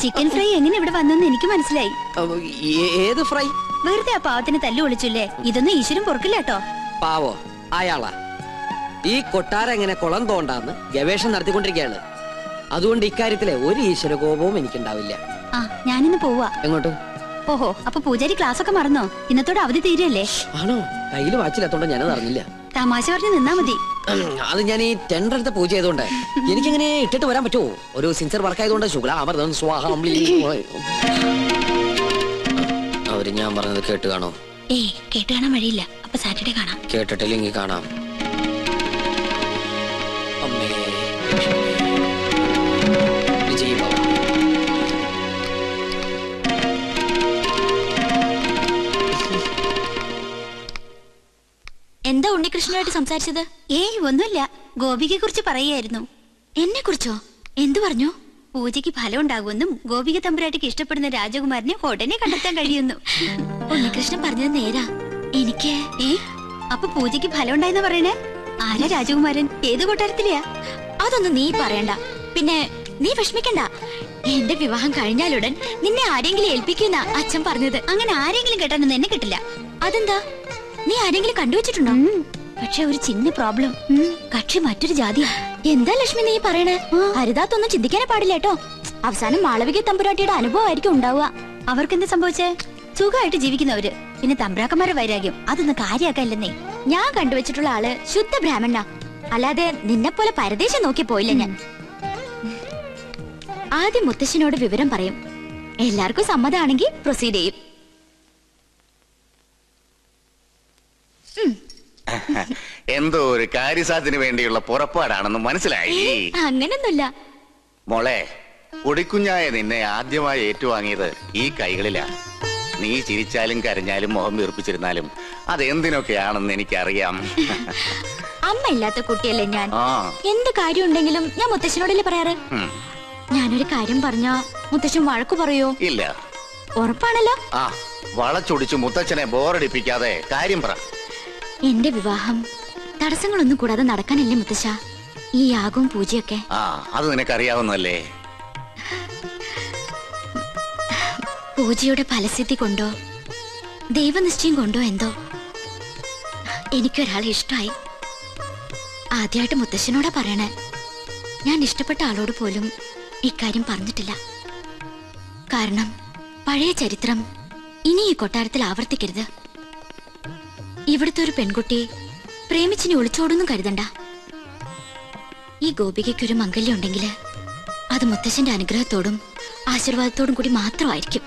Chicken fry എങ്ങനെ ഇവിടെ വന്നെന്ന് എനിക്ക് മനസ്സിലായി. ഏത് ഫ്രൈ? വെറുതെ ആ പാവത്തിന് തല്ലു വിളിച്ചില്ലേ? ഇതൊന്നും ഈശ്വരൻ പൊറുക്കില്ല കേട്ടോ. പാവോ അയാളാ. ഈ കൊട്ടാരം എങ്ങനെ കുളം തോണ്ടാന്ന് ഗവേഷണം നടത്തിക്കൊണ്ടിരിക്കുകയാണ്. അതുകൊണ്ട് ഇക്കാര്യത്തിലെ ഒരു ഈശ്വര കോപവും എനിക്കുണ്ടാവില്ല. ആ ഞാനിന്ന് പോവാ. എങ്ങോട്ട്? ഓഹോ, അപ്പൊ പൂജാരി ക്ലാസ് ഒക്കെ മറന്നോ? ഇന്നത്തോടെ അവധി തീരല്ലേ? ആണോ? കയ്യില് വാച്ചിലെത്തോണ്ട് ഞാനത് അറിഞ്ഞില്ല. തമാശ പറഞ്ഞ് നിന്നാ മതി. അത് ഞാൻ ഈ ടെൻഡർ എടുത്ത പൂജ ചെയ്തോണ്ട് എനിക്കെങ്ങനെ ഇട്ടിട്ട് വരാൻ പറ്റുമോ? ഒരു സിൻസിയർ വർക്ക് ആയതുകൊണ്ട് ശുക്ലാമൃതം സ്വാഹം. അവര് ഞാൻ പറഞ്ഞത് കേട്ട് കാണോ? ഏയ് കേട്ട് കാണാൻ വഴിയില്ല. അപ്പൊ സാറ്റർഡേ കാണാം. കേട്ടിട്ടില്ലെങ്കിൽ കാണാം. അമ്മേ വിജയ് ബാബു. എന്താ ഉണ്ണികൃഷ്ണനായിട്ട് സംസാരിച്ചത്? ഏയ് ഒന്നുമില്ല. ഗോപികയെ കുറിച്ച് പറയായിരുന്നു. എന്നെ കുറിച്ചോ? എന്തു പറഞ്ഞു? പൂജയ്ക്ക് ഫലം ഉണ്ടാകുമെന്നും ഗോപിക തമ്പുരാട്ടിക്ക് ഇഷ്ടപ്പെടുന്ന രാജകുമാരനെ ഉടനെ കണ്ടെത്താൻ കഴിയുന്നു. ഉണ്ണികൃഷ്ണൻ പറഞ്ഞത് നേരാ. എനിക്ക് അപ്പൊ പൂജയ്ക്ക് ഫലം ഉണ്ടായെന്ന് പറയണേ? ആരാ രാജകുമാരൻ? ഏത് കൊട്ടാരത്തിലെയാ? അതൊന്നും നീ പറയണ്ട. പിന്നെ നീ വിഷമിക്കണ്ട. എന്റെ വിവാഹം കഴിഞ്ഞാലുടൻ നിന്നെ ആരെങ്കിലും ഏൽപ്പിക്കുന്ന അച്ഛൻ പറഞ്ഞത്. അങ്ങനെ ആരെങ്കിലും കേട്ടാനൊന്നും എന്നെ കിട്ടില്ല. അതെന്താ? നീ ആരെങ്കിലും കണ്ടുവച്ചിട്ടുണ്ടോ? പക്ഷെ ഒരു ചിന്ന പ്രോബ്ലം. കക്ഷി മറ്റൊരു ജാതിയാ. എന്താ ലക്ഷ്മി നീ പറയണേ? ഹരിതാത്തൊന്നും ചിന്തിക്കാനേ പാടില്ല കേട്ടോ. അവസാനം മാളവിക തമ്പുരാട്ടിയുടെ അനുഭവമായിരിക്കും ഉണ്ടാവുക. അവർക്കെന്താ സംഭവിച്ചേ? സുഖമായിട്ട് ജീവിക്കുന്നവര്. പിന്നെ തമ്പ്രാക്കന്മാരുടെ വൈരാഗ്യം അതൊന്നും കാര്യാക്കല്ലെന്നേ. ഞാൻ കണ്ടുവച്ചിട്ടുള്ള ആള് ശുദ്ധ ബ്രാഹ്മണ. അല്ലാതെ നിന്നെ പോലെ പരദേശം നോക്കി പോയില്ല ഞാൻ. ആദ്യം മുത്തശ്ശനോട് വിവരം പറയും. എല്ലാവർക്കും സമ്മതമാണെങ്കിൽ പ്രൊസീഡ് ചെയ്യും. എന്തോ ഒരു കാര്യസാധ്യത്തിന് വേണ്ടിയുള്ള പുറപ്പാടാണെന്ന് മനസ്സിലായി. അങ്ങനൊന്നുമില്ല മോളെ. പൊടിക്കുഞ്ഞായ നിന്നെ ആദ്യമായി ഏറ്റുവാങ്ങിയത് ഈ കൈകളിലാ. നീ ചിരിച്ചാലും കരഞ്ഞാലും മുഖം വീർപ്പിച്ചിരുന്നാലും അതെന്തിനൊക്കെയാണെന്ന് എനിക്കറിയാം. അമ്മ ഇല്ലാത്ത കുട്ടിയല്ലേ ഞാൻ. എന്ത് കാര്യം ഉണ്ടെങ്കിലും ഞാൻ മുത്തശ്ശനോടല്ലേ പറയാറ്. ഞാനൊരു കാര്യം പറഞ്ഞാ മുത്തശ്ശൻ വഴക്കു പറയോ? ഇല്ല. ഉറപ്പാണല്ലോ. വളച്ചൊടിച്ചു മുത്തച്ഛനെ ബോറടിപ്പിക്കാതെ കാര്യം പറ. എന്റെ വിവാഹം തടസ്സങ്ങളൊന്നും കൂടാതെ നടക്കാനല്ലേ മുത്തശ്ശ ഈ യാഗവും പൂജയൊക്കെ? അത് നിനക്കറിയാവുന്നല്ലേ. പൂജയുടെ ഫലസിദ്ധി കൊണ്ടോ ദൈവനിശ്ചയം കൊണ്ടോ എന്തോ എനിക്കൊരാളെ ഇഷ്ടമായി. ആദ്യമായിട്ട് മുത്തശ്ശനോടാ പറയണേ. ഞാൻ ഇഷ്ടപ്പെട്ട ആളോട് പോലും ഇക്കാര്യം പറഞ്ഞിട്ടില്ല. കാരണം പഴയ ചരിത്രം ഇനി ഈ കൊട്ടാരത്തിൽ ആവർത്തിക്കരുത്. ഇവിടുത്തെ ഒരു പെൺകുട്ടി പ്രേമിച്ചിനെ ഒളിച്ചോടൊന്നും കരുതണ്ട. ഈ ഗോപികയ്ക്കൊരു മംഗല്യം ഉണ്ടെങ്കിൽ അത് മുത്തശ്ശന്റെ അനുഗ്രഹത്തോടും ആശീർവാദത്തോടും കൂടി മാത്രമായിരിക്കും.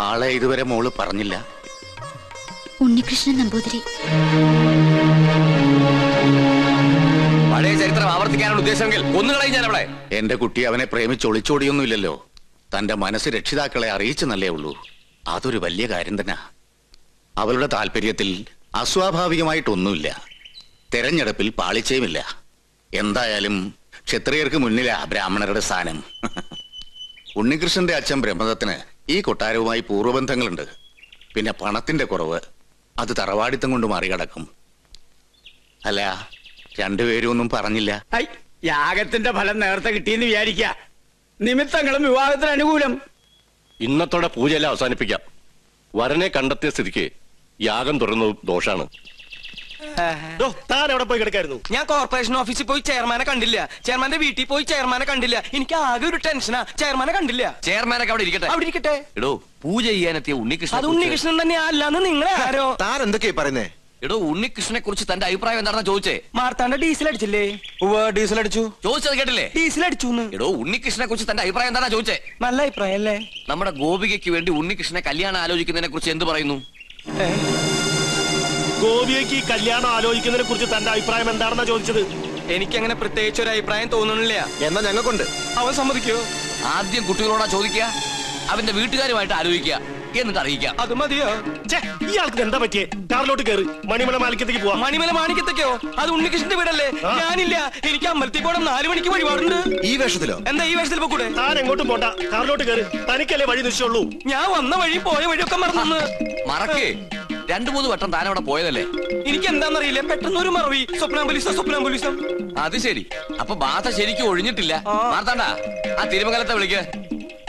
ആളെ ഇതുവരെ മോള് പറഞ്ഞില്ല. ഉണ്ണികൃഷ്ണൻ നമ്പൂതിരി. പഴയ ചരിത്രം ആവർത്തിക്കാനുള്ള ഉദ്ദേശമെങ്കിൽ ഒന്നുകളെ ഞാൻ അവിടെ. എന്റെ കുട്ടി അവനെ പ്രേമിച്ച് ഒളിച്ചോടിയൊന്നുമില്ലല്ലോ. തന്റെ മനസ്സ് രക്ഷിതാക്കളെ അറിയിച്ചെന്നല്ലേ ഉള്ളൂ. അതൊരു വലിയ കാര്യം തന്നെ. അവളുടെ താല്പര്യത്തിൽ അസ്വാഭാവികമായിട്ടൊന്നുമില്ല. തെരഞ്ഞെടുപ്പിൽ പാളിച്ചയുമില്ല. എന്തായാലും ക്ഷത്രിയർക്ക് മുന്നിലാ ബ്രാഹ്മണരുടെ സ്ഥാനം. ഉണ്ണികൃഷ്ണന്റെ അച്ഛൻ ബ്രഹ്മദത്തിന് ഈ കൊട്ടാരവുമായി പൂർവ്വബന്ധങ്ങളുണ്ട്. പിന്നെ പണത്തിന്റെ കുറവ് അത് തറവാടിത്തം കൊണ്ട് മറികടക്കും. അല്ല, രണ്ടുപേരും ഒന്നും പറഞ്ഞില്ല. യാഗത്തിന്റെ ഫലം നേരത്തെ കിട്ടിയെന്ന് വിചാരിക്ക. നിമിത്തങ്ങളും വിവാഹത്തിന് അനുകൂലം. ഇന്നത്തോടെ പൂജയെല്ലാം അവസാനിപ്പിക്കാം. വരനെ കണ്ടെത്തിയ സ്ഥിതിക്ക് യാഗം തുടർന്നതും ദോഷാണ്. താൻ എവിടെ പോയി കിടക്കായിരുന്നു? ഞാൻ കോർപ്പറേഷൻ ഓഫീസിൽ പോയി ചെയർമാനെ കണ്ടില്ല. ചെയർമാന്റെ വീട്ടിൽ പോയി ചെയർമാനെ കണ്ടില്ല. എനിക്ക് ആകെ ഒരു ടെൻഷനാ. ചെയർമാനെ കണ്ടില്ല. ചെയർമാനൊക്കെ അവിടെ ഇരിക്കട്ടെ. അവിടെ ഇരിക്കട്ടെ. എടോ, പൂജ ചെയ്യാനെത്തിയ ഉണ്ണികൃഷ്ണൻ. അത് ഉണ്ണികൃഷ്ണൻ തന്നെ അല്ലാന്ന് നിങ്ങളെ ആരോ. താൻ എന്തൊക്കെയാ പറയുന്നേ? എടോ, ഉണ്ണികൃഷ്ണനെ കുറിച്ച് തന്റെ അഭിപ്രായം എന്താണെന്ന് ചോദിച്ചേ. മാർത്താണ്ട ഡീസൽ അടിച്ചില്ലേ? ഡീസൽ അടിച്ചു. ചോദിച്ചത് കേട്ടില്ലേ? ഡീസൽ അടിച്ചു. എടോ, ഉണ്ണികൃഷ്ണനെ കുറിച്ച് തന്റെ അഭിപ്രായം എന്താണെന്ന് ചോദിച്ചേ. നല്ല അഭിപ്രായം അല്ലേ? നമ്മുടെ ഗോപികയ്ക്ക് വേണ്ടി ഉണ്ണികൃഷ്ണനെ കല്യാണം ആലോചിക്കുന്നതിനെ കുറിച്ച് എന്ത് പറയുന്നു? ഗോപികയ്ക്ക് കല്യാണം ആലോചിക്കുന്നതിനെ കുറിച്ച് തന്റെ അഭിപ്രായം എന്താണെന്നാ ചോദിച്ചത്. എനിക്കങ്ങനെ പ്രത്യേകിച്ച് ഒരു അഭിപ്രായം തോന്നുന്നില്ല. എന്നാ ഞങ്ങൾക്കുണ്ട്. അവൻ സമ്മതിക്കോ? ആദ്യം കുട്ടികളോടാ ചോദിക്കുക, അവന്റെ വീട്ടുകാരുമായിട്ട് ആലോചിക്കുക, എന്നിട്ട് അറിയിക്കാം. അത് മതിയോ? ഇയാൾക്ക് എന്താ പറ്റിയേ? കാറിലോട്ട് കയറി മണിമല മാണിക്യത്തേക്ക് പോവാം. മണിമല മാണിക്യത്തേക്കോ? അത് ഉണ്ണികൃഷ്ണന്റെ വീടല്ലേ? ഞാനില്ല. എനിക്ക് അമ്പലത്തിൽ പോകണം. 4 മണിക്ക് വഴിപാടുണ്ട്. ഈ വേഷത്തിലോ? എന്താ ഈ വേഷത്തിൽ പോകൂടെ? താൻ എങ്ങോട്ടും പോണ്ട. കാറിലോട്ട് കയറി. തനിക്കല്ലേ വഴി നിശ്ചയുള്ളൂ. ഞാൻ വന്ന വഴി പോയ വഴിയൊക്കെ മറന്നു. മറക്കേ, 2-3 വട്ടം താൻ അവിടെ പോയതല്ലേ? എനിക്ക് എന്താണെന്നറിയില്ല, പെട്ടെന്ന് ഒരു മറവി. സ്വപ്നാംബുലിസം. അത് ശരി. അപ്പൊ ബാധ ശരിക്കും ഒഴിഞ്ഞിട്ടില്ല. മാർത്താണ്ട, ആ തിരുമംഗലത്തെ വിളിക്ക്.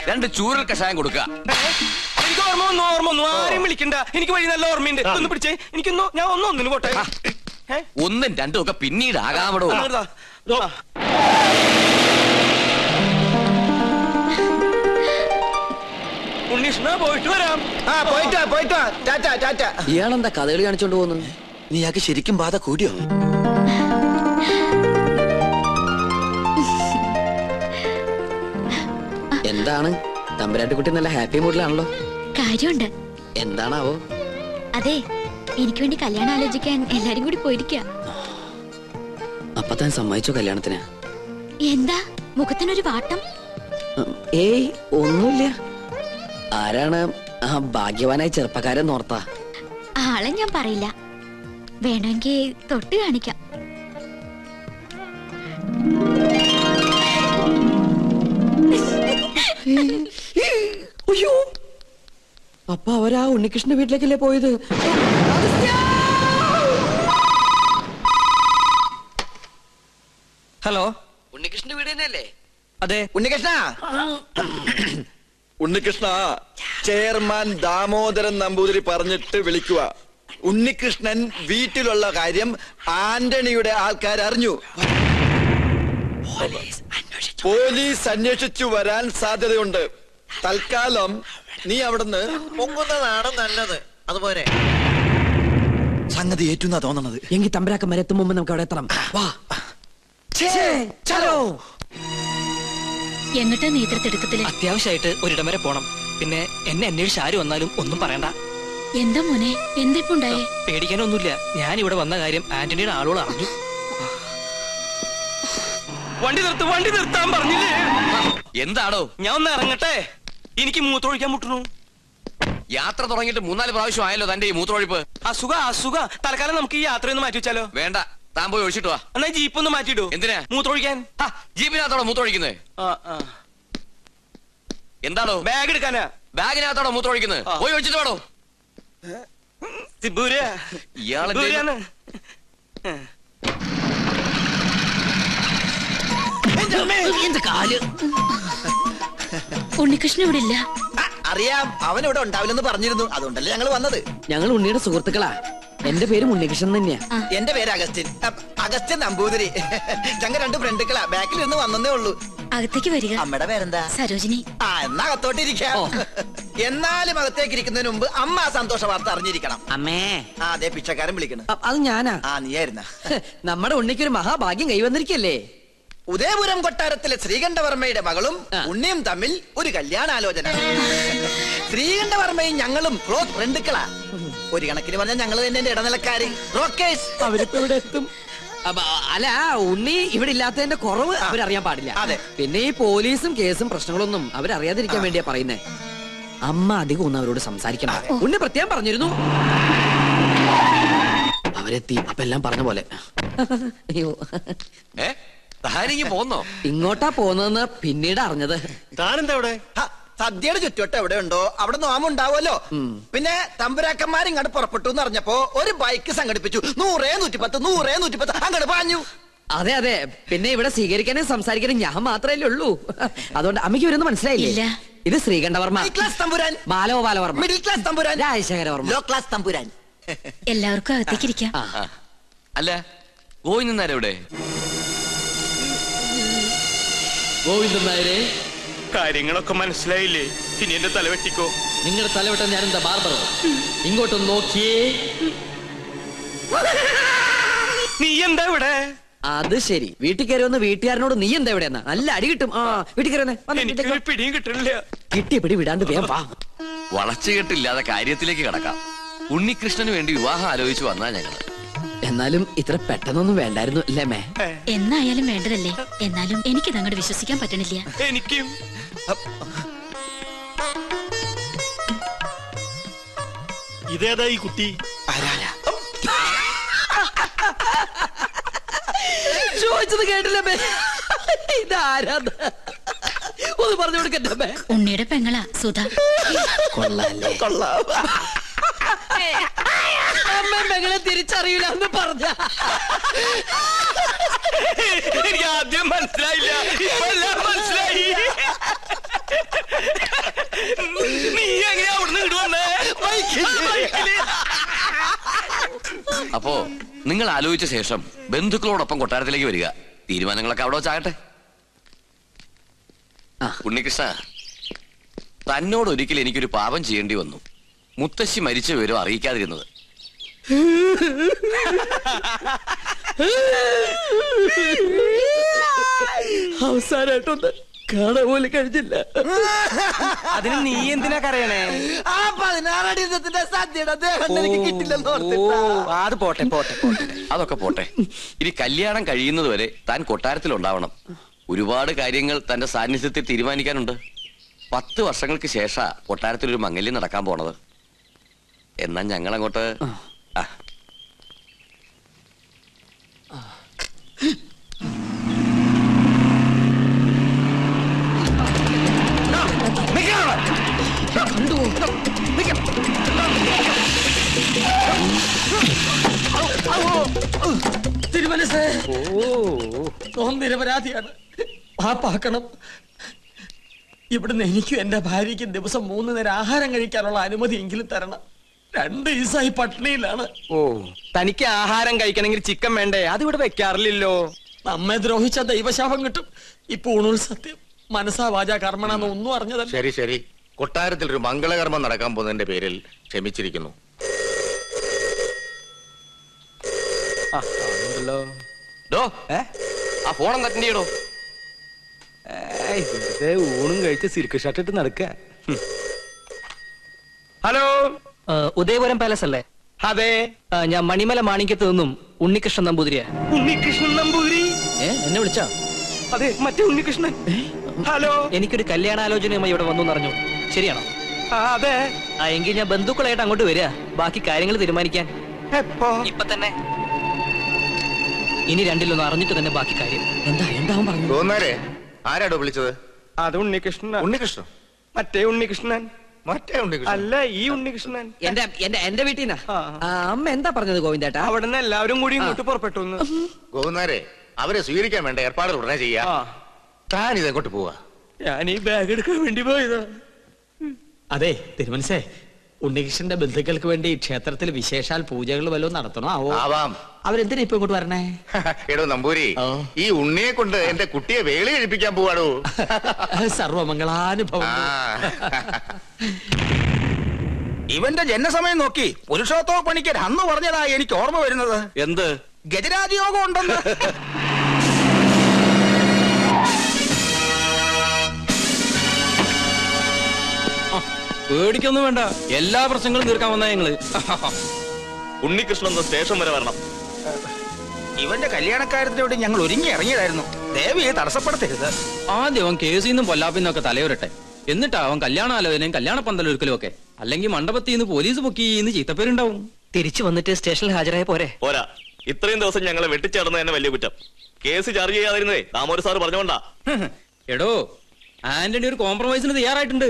2 ചൂരൽ കഷായം കൊടുക്കുക. എനിക്ക് ഓർമ്മ വന്നു. ആരെയും വിളിക്കണ്ട, എനിക്ക് വഴി നല്ല ഓർമ്മയുണ്ട്. ഒന്ന് പിടിച്ചേ, എനിക്കൊന്നു, ഞാൻ ഒന്നിന് പോട്ടെ. 1ഉം 2ഉം ഒക്കെ പിന്നീട് ആകാമടോ. ഉണ്ണീഷ്ണ, പോയിട്ട് വരാം. പോയിട്ട് ടാറ്റ. ഇയാളെന്താ കഥകളി കാണിച്ചോണ്ട് പോകുന്നു? നീ ആക്ക് ശരിക്കും ബാധ കൂടിയോ? എന്താണ് തമ്പുരാട്ടിക്കുട്ടി നല്ല ഹാപ്പി മൂഡിലാണല്ലോ? കാര്യമുണ്ട്. എന്താണാവോ? അതെ, എനിക്ക് വേണ്ടി കല്യാണം ആലോചിക്കാൻ എല്ലാരും കൂടി പോയിരിക്കുക. അപ്പൊ താൻ സമ്മതിച്ചോ കല്യാണത്തിന്? എന്താ മുഖത്തിനൊരു വാട്ടം? ഏയ് ഒന്നുമില്ല. ആരാണ് ആ ഭാഗ്യവാനായ ചെറുപ്പക്കാരൻ നോർത്താ? ആളെ ഞാൻ പറയില്ല, വേണമെങ്കിൽ തൊട്ട് കാണിക്കാം. അയ്യോ, അപ്പൊ അവരാ ഉണ്ണികൃഷ്ണന്റെ വീട്ടിലേക്കല്ലേ പോയത്? ഹലോ, ഉണ്ണികൃഷ്ണന്റെ വീട് തന്നെയല്ലേ? അതെ. ഉണ്ണികൃഷ്ണ, ചെയർമാൻ ദാമോദരൻ നമ്പൂതിരി പറഞ്ഞിട്ട് വിളിക്കുക. ഉണ്ണികൃഷ്ണൻ വീട്ടിലുള്ള കാര്യം ആന്റണിയുടെ ആൾക്കാർ അറിഞ്ഞു. പോലീസ് അന്വേഷിച്ചു വരാൻ സാധ്യതയുണ്ട്. തൽക്കാലം നീ അവിടുന്ന് പൊങ്ങുന്നതാണ് നല്ലത്. അതുപോലെ സംഗതി ഏറ്റുന്നാ തോന്നണത്. എങ്കിൽ തമ്പരാക്കന്മാരെ എത്തും മുമ്പ് നമുക്ക് അവിടെ എത്തണം. വാ. എങ്ങട്ടാ നേതൃത്വത്തില്? അത്യാവശ്യമായിട്ട് ഒരിടം വരെ പോണം. പിന്നെ എന്നെ അന്വേഷിച്ച് ആര് വന്നാലും ഒന്നും പറയണ്ട. എന്താ മോനെ, എന്തിപ്പുണ്ടായേ? പേടിക്കാനൊന്നുമില്ല. ഞാൻ ഇവിടെ വന്ന കാര്യം ആന്റണിയുടെ ആളുകൾ അറിഞ്ഞു. വണ്ടി നിർത്താൻ പറഞ്ഞില്ലേ? എന്താണോ? ഞാൻ ഒന്ന് ഇറങ്ങട്ടെ, എനിക്ക് മൂത്രമൊഴിക്കാൻ മുട്ടുന്നു. യാത്ര തുടങ്ങിയിട്ട് 3-4 പ്രാവശ്യം ആയല്ലോ തന്റെ ഈ മൂത്രമൊഴിപ്പ്. അസുഖ. തൽക്കാലം നമുക്ക് ഈ യാത്രയൊന്ന് മാറ്റി വെച്ചാലോ? വേണ്ട, താൻ പോയി ഒഴിച്ചിട്ട് വാ. എന്നാ ജീപ്പ് ഒന്ന് മാറ്റിയിടൂ. എന്തിനാ? മൂത്രമൊഴിക്കാൻ. ജീപ്പിനകത്തോടെ മൂത്രമൊഴിക്കുന്നത്? എന്താണോ? ബാഗ് എടുക്കാനാ. ബാഗിനകത്തോടെ മൂത്രമൊഴിക്കുന്നത്? പോയി ഒഴിച്ചിട്ട് വേണോ? ഇയാളെ ഉണ്ണികൃഷ്ണൻ ഇവിടെ ഇല്ല. അറിയാം, അവൻ ഇവിടെ ഉണ്ടാവില്ലെന്ന് പറഞ്ഞിരുന്നു. അതുകൊണ്ടല്ലേ ഞങ്ങൾ വന്നത്. ഞങ്ങൾ ഉണ്ണിയുടെ സുഹൃത്തുക്കളാ. എന്റെ പേര് ഉണ്ണികൃഷ്ണൻ തന്നെയാ. എന്റെ പേര് അഗസ്റ്റിൻ നമ്പൂതിരി. ഞങ്ങൾ 2 ഫ്രണ്ടുക്കളാ. ബാക്കിൽ ഇരുന്ന് വന്നേ ഉള്ളൂ. അകത്തേക്ക് വരിക. അമ്മയുടെ പേരെന്താ? സരോജിനി. എന്നാ അകത്തോട്ടിരിക്കാം. എന്നാലും അകത്തേക്ക് ഇരിക്കുന്നതിന് മുമ്പ് അമ്മ ആ സന്തോഷ വാർത്ത അറിഞ്ഞിരിക്കണം. അമ്മേ. അതെ, പിച്ചക്കാരൻ വിളിക്കണം. അത് ഞാനാ. നീയായിരുന്ന. നമ്മുടെ ഉണ്ണിക്കൊരു മഹാഭാഗ്യം കൈവന്നിരിക്കല്ലേ? ഉദയപുരം കൊട്ടാരത്തിലെ ശ്രീകണ്ഠവർമ്മയുടെ മകളും ഉണ്ണിയും തമ്മിൽ ഒരു കല്യാണാലോചന. ശ്രീകണ്ഠവർമ്മയും ഞങ്ങളും ക്ലോസ് ഫ്രണ്ടുക്കളാ. ഒരു കണക്കിന് പറഞ്ഞാൽ ഞങ്ങൾ തന്നെ ഇടനിലക്കാര്, റോക്കേഴ്സ്. അവരിപ്പോ ഇവിടെ എത്തും. അല്ല, ഉണ്ണി ഇവിടെ ഇല്ലാത്തതിന്റെ കുറവ് അവരറിയാൻ പാടില്ല. അതെ. പിന്നെ ഈ പോലീസും കേസും പ്രശ്നങ്ങളൊന്നും അവരറിയാതിരിക്കാൻ വേണ്ടിയാ പറയുന്നേ. അമ്മ അധികം ഒന്നും അവരോട് സംസാരിക്കണം. ഉണ്ണി പ്രത്യേകം പറഞ്ഞിരുന്നു. അവരെത്തി. അപ്പൊ എല്ലാം പറഞ്ഞ പോലെ. അയ്യോ, പോന്നോ? ഇങ്ങോട്ടാ പോന്നതെന്ന് പിന്നീട് അറിഞ്ഞത്. താനെന്താ ഇവിടെ? സദ്യയുടെ ചുറ്റുവട്ടം എവിടെ ഉണ്ടോ അവിടെ നോമുണ്ടാവുമല്ലോ. പിന്നെ തമ്പുരാക്കന്മാർ ഇങ്ങോട്ട് പുറപ്പെട്ടു എന്ന് അറിഞ്ഞപ്പോ ഒരു ബൈക്ക് സംഘടിപ്പിച്ചു. 100-110 അങ്ങോട്ട് പാഞ്ഞു. അതെ. പിന്നെ ഇവിടെ സ്വീകരിക്കാനും സംസാരിക്കാനും ഞാൻ മാത്രമല്ലേ ഉള്ളൂ. അതുകൊണ്ട് അമ്മയ്ക്ക് ഇവരൊന്നും മനസ്സിലായില്ല. ഇത് ശ്രീകണ്ഠവർമ്മ, ക്ലാസ് തമ്പുരാൻ. ബാലഗോപാലവർമ്മ, മിഡിൽ ക്ലാസ് തമ്പുരാൻ. രാജശേഖരവർമ്മ, ലോ ക്ലാസ് തമ്പുരാൻ. എല്ലാവർക്കും അകത്തേക്ക് ഇരിക്കാം. അല്ല, ഗോവിന്ദൻ നായർ എവിടെ? ഗോവിന്ദൻ നായരെ, കാര്യങ്ങളൊക്കെ മനസ്സിലായില്ലേ? ഇനി എന്റെ തല വെട്ടിക്കോ. നിങ്ങളുടെ തലവെട്ടം ഞാനെന്താ ബാർബറോ? ഇങ്ങോട്ടൊന്ന് നോക്കിയേ. നീ എന്താ ഇവിടെ? അത് ശരി, വീട്ടിൽ കയറി വന്ന് വീട്ടുകാരനോട് നീ എന്താ ഇവിടെ? നല്ല അടി കിട്ടും. വീട്ടിൽ കയറി പിടിയും കിട്ടണില്ല. കിട്ടിയ പിടി വിടാണ്ട് വേഗം വാ. വളച്ചുകെട്ടില്ലാതെ കാര്യത്തിലേക്ക് കടക്കാം. ഉണ്ണികൃഷ്ണന് വേണ്ടി വിവാഹം ആലോചിച്ചു വന്നാ ഞങ്ങള്. എന്നാലും ഇത്ര പെട്ടെന്നൊന്നും വേണ്ടായിരുന്നു അല്ലേ മേ? എന്നായാലും വേണ്ടതല്ലേ. എന്നാലും എനിക്കത് അങ്ങോട്ട് വിശ്വസിക്കാൻ പറ്റണില്ല. എനിക്കും. ഇതേതാ ഈ കുട്ടി? ചോദിച്ചത് കേട്ടില്ല മേ. ഇതാരാ? ഒന്ന് പറഞ്ഞു കൊടുക്കട്ടെ മേ. ഉണ്ണിയുടെ പെങ്ങളാ സുധ. കൊള്ളാല്ലേ? കൊള്ളാം. അമ്മ പെങ്ങളെ തിരിച്ചറിയില്ല എന്ന് പറഞ്ഞ എനിക്ക് ആദ്യം മനസ്സിലായില്ല, ഇപ്പൊ എല്ലാം മനസ്സിലായി. നീ എങ്ങനെയാ അവിടുന്ന് ഇടുവന്നേ? അപ്പോ നിങ്ങൾ ആലോചിച്ച ശേഷം ബന്ധുക്കളോടൊപ്പം കൊട്ടാരത്തിലേക്ക് വരിക. തീരുമാനങ്ങളൊക്കെ അവിടെ വെച്ചാകട്ടെ. ഉണ്ണികൃഷ്ണ, തന്നോട് ഒരിക്കൽ എനിക്കൊരു പാപം ചെയ്യേണ്ടി വന്നു. മുത്തശ്ശി മരിച്ച വിവരം അറിയിക്കാതിരുന്നത്. അവസാനായിട്ടൊന്ന് കാണാൻ പോലും കഴിഞ്ഞില്ല. അതിന് നീ എന്തിനാ കരയണേ? ആ 16 അടി ദിവസത്തിന്റെ സദ്യയുടെ ദേഹം എനിക്ക് കിട്ടില്ലെന്ന് ഓർത്തിട്ടാ. അത് പോട്ടെ പോട്ടെ പോട്ടെ. അതൊക്കെ പോട്ടെ. ഇനി കല്യാണം കഴിയുന്നത് വരെ താൻ കൊട്ടാരത്തിലുണ്ടാവണം. ഒരുപാട് കാര്യങ്ങൾ തന്റെ സാന്നിധ്യത്തിൽ തീരുമാനിക്കാനുണ്ട്. 10 വർഷങ്ങൾക്ക് ശേഷം കൊട്ടാരത്തിലൊരു മംഗല്യം നടക്കാൻ പോണത്. എന്നാ ഞങ്ങളങ്ങോട്ട് തിരുമനസ് നിരപരാധിയാണ്, പാപ്പാക്കണം. ഇവിടുന്ന് എനിക്കും എന്റെ ഭാര്യയ്ക്കും ദിവസം 3 നേരം ആഹാരം കഴിക്കാനുള്ള അനുമതിയെങ്കിലും തരണം. 2 ദിവസമായി പട്ടിണിയിലാണ്. ഓ, തനിക്ക് ആഹാരം കഴിക്കണമെങ്കിൽ ചിക്കൻ വേണ്ടേ? അത് ഇവിടെ വെക്കാറില്ലല്ലോ. നമ്മെ ദ്രോഹിച്ച ദൈവശാപം കിട്ടും. ഇപ്പൊ ഊണുൽ സത്യം മനസ്സാ വാചാ കർമ്മണെന്ന് ഒന്നും അറിഞ്ഞതല്ല. ശരി ശരി, കൊട്ടാരത്തിൽ ഒരു മംഗളകർമ്മം നടക്കാൻ പോകുന്നതിന്റെ പേരിൽ ക്ഷമിച്ചിരിക്കുന്നു. ആ ഫോൺ അറ്റൻഡ് ചെയ്യടോ. ഊണും കഴിച്ച് സിൽക്ക് ഷർട്ട് ഇട്ട് നടക്ക. ഹലോ, ഉദയപുരം പാലസ് അല്ലേ? അതെ, ഞാൻ മണിമല മാണിക്യത്ത് നിന്നും ഉണ്ണികൃഷ്ണൻ നമ്പൂതിരിയാ. ഉണ്ണികൃഷ്ണൻ നമ്പൂതിരി? എന്നെ വിളിച്ചോ? അതെ, മറ്റേ ഉണ്ണികൃഷ്ണൻ. ഹലോ, എനിക്കൊരു കല്യാണാലോചനയുമായി ഇവിടെ വന്നു അറിഞ്ഞു. ശരിയാണോ? അതെ. എങ്കിൽ ഞാൻ ബന്ധുക്കളായിട്ട് അങ്ങോട്ട് വരിക, ബാക്കി കാര്യങ്ങൾ തീരുമാനിക്കാൻ. എപ്പോ? ഇപ്പൊ തന്നെ. ഇനി രണ്ടിലൊന്ന് അറിഞ്ഞിട്ട് തന്നെ ബാക്കി കാര്യം. എന്താവും പറഞ്ഞു? തോന്നാരെ ആരാടോ വിളിച്ചത്? അത് ഉണ്ണികൃഷ്ണൻ. ഉണ്ണികൃഷ്ണൻ? മറ്റേ ഉണ്ണികൃഷ്ണൻ. മറ്റേ ഉണ്ണികൃഷ്ണൻ അല്ല, ഈ ഉണ്ണികൃഷ്ണൻ. എന്റെ വീട്ടിൽ നിന്നാ. അമ്മ എന്താ പറഞ്ഞത് ഗോവിന്ദേട്ടാ? അവിടെ നിന്ന് എല്ലാവരും കൂടി ഇങ്ങോട്ട് പുറപ്പെട്ടു. ഗോവുന്നാരെ, അവരെ സ്വീകരിക്കാൻ വേണ്ട ഏർപ്പാടുകൾ ഉടനെ ചെയ്യാ. താൻ ഇതെങ്ങോട്ട് പോവാ? ഞാൻ ഈ ബാഗ് എടുക്കാൻ വേണ്ടി പോയതാ. അതെ തിരുമനസേ, ഉണ്ണികൃഷ്ണന്റെ ബന്ധുക്കൾക്ക് വേണ്ടി ക്ഷേത്രത്തിൽ വിശേഷാൽ പൂജകൾ വല്ലതും നടത്തണോ? ആവാം. അവരെന്തിനാ ഇപ്പൊ ഇങ്ങോട്ട് വരണേ? എടോ നമ്പൂരി, ഈ ഉണ്ണിയെ കൊണ്ട് എന്റെ കുട്ടിയെ വേളി കഴിപ്പിക്കാൻ പോവാടോ. സർവമംഗളാനുഭവം. ഇവന്റെ ജനസമയം നോക്കി പുരുഷോത്തമ പണിക്കർ അന്ന് പറഞ്ഞതാ എനിക്ക് ഓർമ്മ വരുന്നത്. എന്ത്? ഗജരാജയോഗം ഉണ്ടെന്ന്. പേടിക്കൊന്നും വേണ്ട, എല്ലാ പ്രശ്നങ്ങളും തീർക്കാൻ വന്നാ ഞങ്ങള്. ഉണ്ണികൃഷ്ണൻ സ്റ്റേഷൻ വരെ വരണം. ഇവന്റെ കല്യാണക്കാര്യത്തിനോട് ഞങ്ങൾ ഒരുങ്ങി ഇറങ്ങിയതായിരുന്നു. ദേവിയെ തടസ്സപ്പെടുത്തരുത്. ആദ്യം അവൻ കേസിൽ നിന്നും പൊല്ലാപ്പിന്നൊക്കെ തലയുരട്ടെ, എന്നിട്ടാ അവൻ കല്യാണാലോചനയും കല്യാണ പന്തലൊരുക്കലും ഒക്കെ. അല്ലെങ്കിൽ മണ്ഡപത്തിൽ നിന്ന് പോലീസ് പൊക്കിന്ന് ചീത്തപ്പേരുണ്ടാവും. തിരിച്ചു വന്നിട്ട് സ്റ്റേഷനിൽ ഹാജരായ പോരെ? പോരാ, ഇത്രയും ദിവസം ഞങ്ങളെ വെട്ടിച്ചേർന്ന് തന്നെ വലിയ കുറ്റം. കേസ് ചാർജ് ചെയ്യാതിരുന്നേ താമോര് സാർ പറഞ്ഞോണ്ടാ. എടോ, ആന്റണി ഒരു കോംപ്രമൈസിന് തയ്യാറായിട്ടുണ്ട്.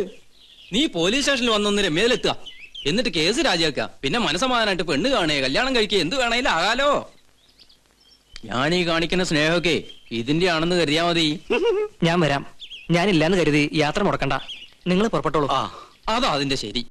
നീ പോലീസ് സ്റ്റേഷനിൽ വന്നൊന്ന് രമ്യയിലെത്തുക, എന്നിട്ട് കേസ് രാജിയാക്കുക. പിന്നെ മനസ്സമാധാനായിട്ട് പെണ്ണ് കാണുക, കല്യാണം കഴിക്കുക, എന്ത് വേണേലും ആകാലോ. ഞാൻ ഈ കാണിക്കുന്ന സ്നേഹമൊക്കെ ഇതിന്റെ ആണെന്ന് കരുതിയാ മതി. ഞാൻ വരാം. ഞാനില്ലാന്ന് കരുതി യാത്ര മുടക്കണ്ട, നിങ്ങൾ പുറപ്പെട്ടോളൂ. അതാ അതിന്റെ ശരി.